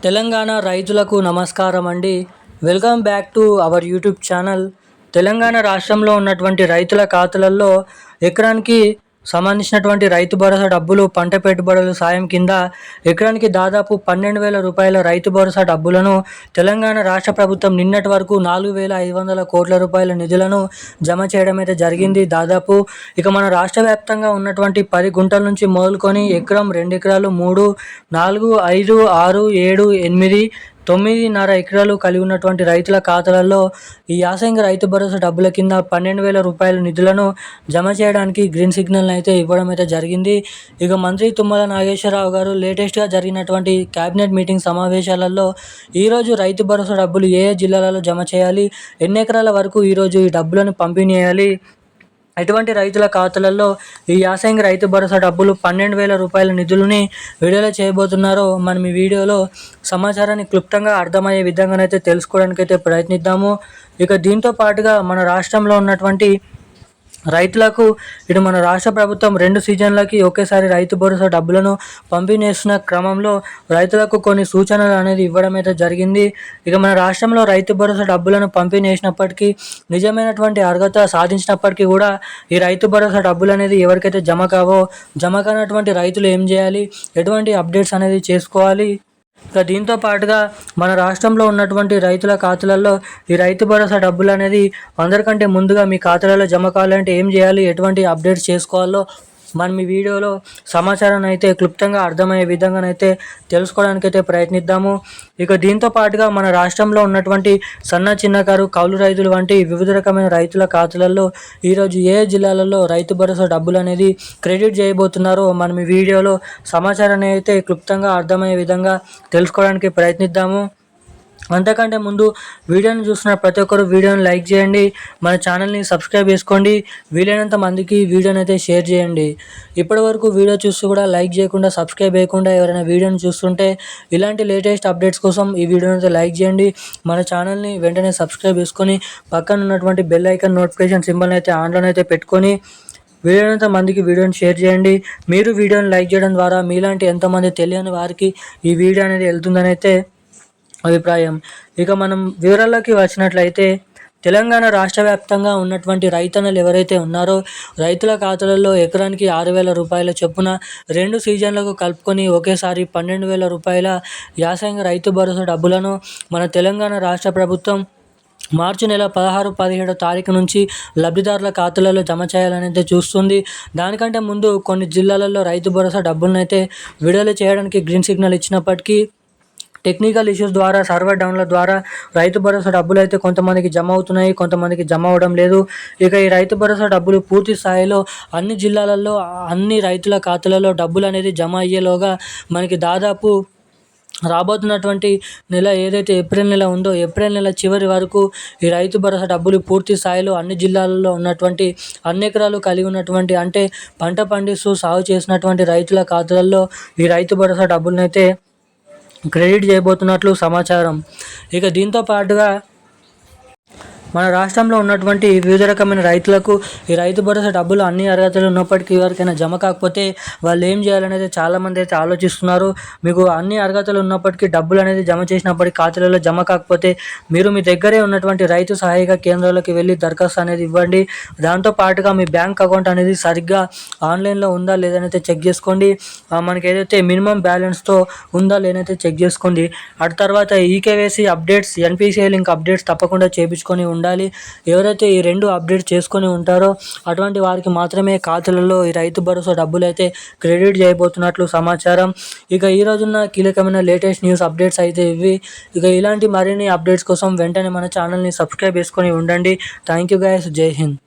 తెలంగాణ రైతులకు నమస్కారం అండి. Welcome back to our YouTube channel. Telangana రాష్ట్రంలో ఉన్నటువంటి రైతుల ఖాతాలలో ఎకరానికి సంబంధించినటువంటి రైతు భరోసా డబ్బులు, పంట పెట్టుబడుల సాయం కింద ఎకరానికి దాదాపు 12,000 రూపాయల రైతు భరోసా డబ్బులను తెలంగాణ రాష్ట్ర ప్రభుత్వం నిన్నటి వరకు 4,500 కోట్ల రూపాయల నిధులను జమ చేయడం అయితే జరిగింది. దాదాపు ఇక మన రాష్ట్ర వ్యాప్తంగా ఉన్నటువంటి 10 గుంటల నుంచి మొదలుకొని ఎకరం, 2 ఎకరాలు, 3, 4, 5, 6, 7, 8, 9.5 ఎకరాలు కలిగి ఉన్నటువంటి రైతుల ఖాతాలలో ఈ యాసంగి రైతు భరోసా డబ్బుల కింద 12,000 రూపాయల నిధులను జమ చేయడానికి గ్రీన్ సిగ్నల్ అయితే ఇవ్వడం అయితే జరిగింది. ఇక మంత్రి తుమ్మల నాగేశ్వరరావు గారు లేటెస్ట్గా జరిగినటువంటి క్యాబినెట్ మీటింగ్ సమావేశాలలో ఈరోజు రైతు భరోసా డబ్బులు ఏ జిల్లాలలో జమ చేయాలి, ఎన్ని ఎకరాల వరకు ఈరోజు ఈ డబ్బులను పంపిణీ చేయాలి, ఎటువంటి రైతుల ఖాతాలలో ఈ యాసంగి రైతు భరోసా డబ్బులు 12,000 రూపాయల నిధులని విడుదల చేయబోతున్నారో మనం ఈ వీడియోలో సమాచారాన్ని క్లుప్తంగా అర్థమయ్యే విధంగానైతే తెలుసుకోవడానికైతే ప్రయత్నిద్దాము. ఇక దీంతో పాటుగా మన రాష్ట్రంలో ఉన్నటువంటి రైతులకు ఇటు మన రాష్ట్ర ప్రభుత్వం 2 సీజన్లకి ఒకేసారి రైతు భరోసా డబ్బులను పంపిణీ చేస్తున్న క్రమంలో రైతులకు కొన్ని సూచనలు అనేది ఇవ్వడం అయితే జరిగింది. ఇక మన రాష్ట్రంలో రైతు భరోసా డబ్బులను పంపిణీ చేసినప్పటికీ, నిజమైనటువంటి అర్హత సాధించినప్పటికీ కూడా ఈ రైతు భరోసా డబ్బులు అనేది ఎవరికైతే జమ కానటువంటి రైతులు ఏం చేయాలి, ఎటువంటి అప్డేట్స్ అనేది చేసుకోవాలి. ఇక దీంతో పాటుగా మన రాష్ట్రంలో ఉన్నటువంటి రైతుల ఖాతాలలో ఈ రైతు భరోసా డబ్బులు అనేది అందరికంటే ముందుగా మీ ఖాతాలలో జమ కావాలంటే ఏం చేయాలి, ఎటువంటి అప్డేట్స్ చేసుకోవాలో మనం ఈ వీడియోలో సమాచారాన్ని అయితే క్లుప్తంగా అర్థమయ్యే విధంగానైతే తెలుసుకోవడానికైతే ప్రయత్నిద్దాము. ఇక దీంతో పాటుగా మన రాష్ట్రంలో ఉన్నటువంటి చిన్నకారు, కౌలు రైతులు వంటి వివిధ రకమైన రైతుల ఖాతాలలో ఈరోజు ఏ జిల్లాలలో రైతు భరోసా డబ్బులు అనేది క్రెడిట్ చేయబోతున్నారో మనం ఈ వీడియోలో సమాచారాన్ని అయితే క్లుప్తంగా అర్థమయ్యే విధంగా తెలుసుకోవడానికి ప్రయత్నిద్దాము. అంతకంటే ముందు వీడియోని చూస్తున్న ప్రతి ఒక్కరు వీడియోని లైక్ చేయండి, మన ఛానల్ని సబ్స్క్రైబ్ చేసుకోండి, వీలైనంత మందికి వీడియోని అయితే షేర్ చేయండి. ఇప్పటి వరకు వీడియో చూస్తూ కూడా లైక్ చేయకుండా, సబ్స్క్రైబ్ చేయకుండా ఎవరైనా వీడియోని చూస్తుంటే ఇలాంటి లేటెస్ట్ అప్డేట్స్ కోసం ఈ వీడియోని అయితే లైక్ చేయండి. మన ఛానల్ని వెంటనే సబ్స్క్రైబ్ చేసుకొని పక్కన ఉన్నటువంటి బెల్ ఐకాన్ నోటిఫికేషన్ సింబల్ని అయితే ఆన్లోనైతే పెట్టుకొని వీలైనంత మందికి వీడియోని షేర్ చేయండి. మీరు వీడియోని లైక్ చేయడం ద్వారా మీలాంటి ఎంతమంది తెలియని వారికి ఈ వీడియో అనేది వెళ్తుందని అయితే అభిప్రాయం. ఇక మనం వివరాల్లోకి వచ్చినట్లయితే, తెలంగాణ రాష్ట్ర వ్యాప్తంగా ఉన్నటువంటి రైతన్నలు ఎవరైతే ఉన్నారో రైతుల ఖాతాలలో ఎకరానికి 6,000 రూపాయల చొప్పున 2 సీజన్లకు కలుపుకొని ఒకేసారి 12,000 రూపాయల యాసంగి రైతు భరోసా డబ్బులను మన తెలంగాణ రాష్ట్ర ప్రభుత్వం మార్చి నెల 16, 17 తారీఖు నుంచి లబ్ధిదారుల ఖాతాలలో జమ చేయాలనైతే చూస్తుంది. దానికంటే ముందు కొన్ని జిల్లాలలో రైతు భరోసా డబ్బులను అయితే విడుదల చేయడానికి గ్రీన్ సిగ్నల్ ఇచ్చినప్పటికీ టెక్నికల్ ఇష్యూస్ ద్వారా, సర్వర్ డౌన్ల ద్వారా రైతు భరోసా డబ్బులు అయితే కొంతమందికి జమ అవుతున్నాయి, కొంతమందికి జమ అవ్వడం లేదు. ఇక ఈ రైతు భరోసా డబ్బులు పూర్తి స్థాయిలో అన్ని జిల్లాలలో అన్ని రైతుల ఖాతాలలో డబ్బులు అనేది జమ అయ్యేలోగా మనకి దాదాపు రాబోతున్నటువంటి నెల ఏదైతే ఏప్రిల్ నెల ఉందో, ఏప్రిల్ నెల చివరి వరకు ఈ రైతు భరోసా డబ్బులు పూర్తి స్థాయిలో అన్ని జిల్లాలలో ఉన్నటువంటి అన్ని ఎకరాలు కలిగి ఉన్నటువంటి, అంటే పంట పండిస్తూ సాగు చేసినటువంటి రైతుల ఖాతాలలో ఈ రైతు భరోసా డబ్బులను అయితే క్రెడిట్ చేయబోతున్నట్లు సమాచారం. ఇక దీంతో పాటుగా మన రాష్ట్రంలో ఉన్నటువంటి వివిధ రకమైన రైతులకు ఈ రైతు భరోసా డబ్బులు అన్ని అర్హతలు ఉన్నప్పటికీ ఎవరికైనా జమ కాకపోతే వాళ్ళు ఏం చేయాలనేది చాలామంది అయితే ఆలోచిస్తున్నారు. మీకు అన్ని అర్హతలు ఉన్నప్పటికీ డబ్బులు అనేది జమ చేసినప్పటికీ ఖాతాలలో జమ కాకపోతే మీరు మీ దగ్గరే ఉన్నటువంటి రైతు సహాయక కేంద్రాలకు వెళ్ళి దరఖాస్తు అనేది ఇవ్వండి. దాంతో పాటుగా మీ బ్యాంక్ అకౌంట్ అనేది సరిగ్గా ఆన్లైన్లో ఉందా లేదనైతే చెక్ చేసుకోండి. మనకి ఏదైతే మినిమం బ్యాలెన్స్తో ఉందా లేదైతే చెక్ చేసుకోండి. అటు తర్వాత eKYC updates, NPCI link updates తప్పకుండా చేయించుకొని ఉండాలి. ఎవరైతే ఈ 2 అప్డేట్ చేసుకొని ఉంటారో అటువంటి వారికి మాత్రమే ఖాతాలలో ఈ రైతు భరోసా డబ్బులు అయితే క్రెడిట్ చేయబోతున్నట్లు సమాచారం. ఇక ఈ రోజున్న కీలకమైన లేటెస్ట్ న్యూస్ అప్డేట్స్ అయితే ఇవి. ఇక ఇలాంటి మరిన్ని అప్డేట్స్ కోసం వెంటనే మన ఛానల్ని సబ్స్క్రైబ్ చేసుకొని ఉండండి. Thank you guys. జై హింద్.